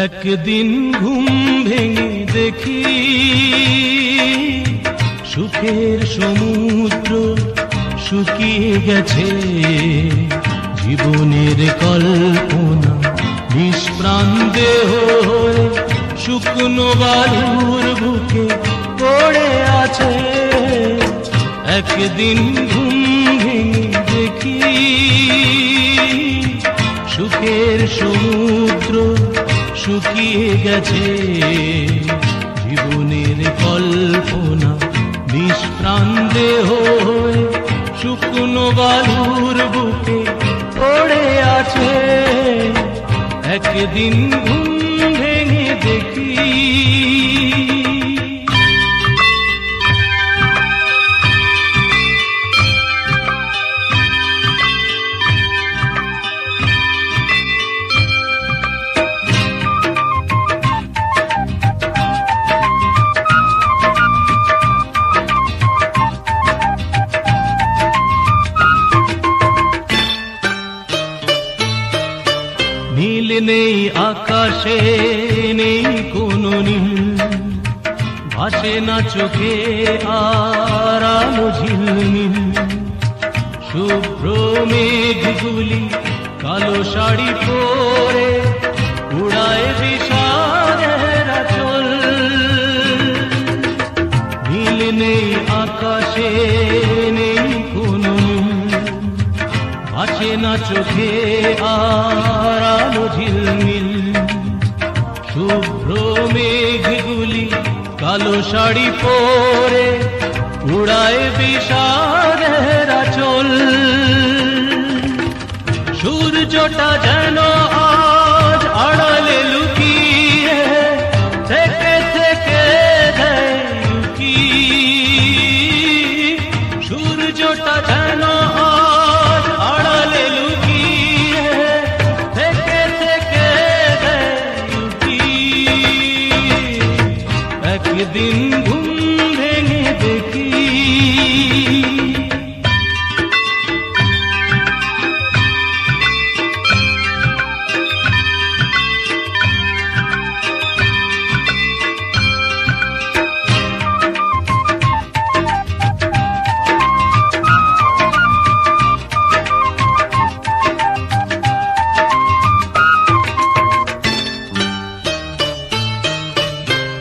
একদিন ঘুম ভেঙে দেখি সুখের সমুদ্র শুকিয়ে গেছে, জীবনের কল্পনা নিষ্প্রাণ দেহ হয়ে শুকনো বালুর বুকে পড়ে আছে। একদিন ঘুম ভেঙে দেখি সুখের সমুদ্র শুকিয়ে গেছে, জীবনের কল্পনা নিষ্প্রাণ দেহ হয়ে শুকনো বালুর বুকে পড়ে আছে। একদিন ঘুম ভেঙে দেখি নীল নেই আকাশে, নেই কোনো নীল, ভাসে না চোখে আর আলো ঝিলমিল। শুভ্র মেঘগুলি কালো শাড়ি পরে উড়ায় বিষাদের আঁচল। নীল নেই আকাশে, নেই কোনো নীল, ভাসে না চোখে আর আলো ঝিলমিল। শুভ্র মেঘগুলি কালো শাড়ি পরে উড়ায় বিষাদের আঁচল। সূর্যটা যেন আজ আড়ালে লুকিয়ে থেকে থেকে দেয় উকি। সূর্যটা যেন আজ আড়ালে লুকিয়ে থেকে থেকে দেয় উকি। একদিন ঘুম ভেঙে দেখি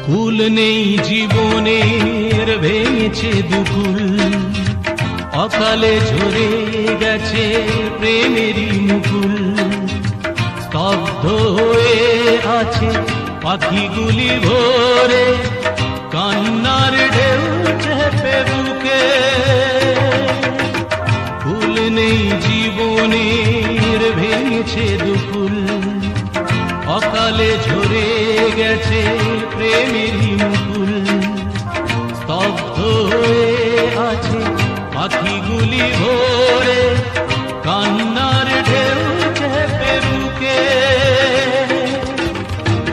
কুল নেই জীবনের, ভেঙেছে দুকুল, অকালে ঝরে গেছে প্রেমেরই মুকুল। স্তব্ধ হয়ে আছে পাখিগুলি ভোরে, কান্নার ঢেউ চেপে বুকে। ফুল নেই জীবনের, ভেঙেছে দুকুল, অকালে ঝরে গেছে প্রেমেরই মুকুল। স্তব্ধ হয়ে আছে পাখিগুলি ভোরে, কান্নার ঢেউ চেপে বুকে।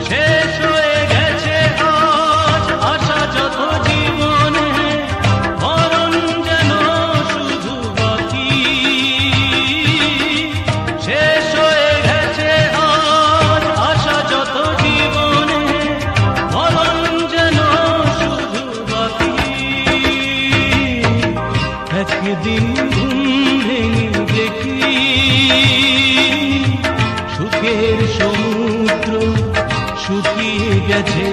শেষ হয়ে গেছে আজ আশা যত জীবনে, মরণ যেন শুধু বাকি। শেষ হয়ে গেছে আজ আশা যত জীবনে, মরণ যেন শুধু বাকি। একদিন ঘুম ভেঙে দেখি সুখের সমুদ্র শুকিয়ে গেছে,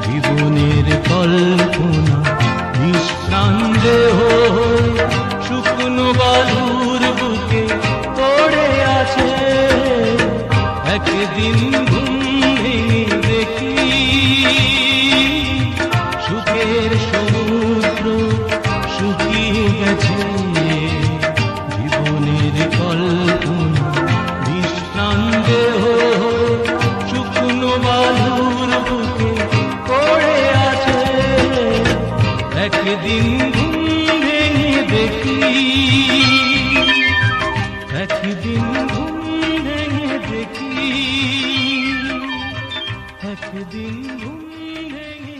জীবনের কল্পনা নিষ্প্রাণ দেহ শুকনো বালুর বুকে পড়ে আছে। একদিন ঘুম ভেঙে দেখি সুখের সমুদ্র শুকিয়ে গেছে, জীবনের কল্পনা নিষ্প্রাণ দেহ শুকনো বালুর বুকে পড়ে আছে। একদিন ঘুম ভেঙে দেখি, একদিন ঘুম ভেঙে দেখি, একদিন ঘুম ভেঙে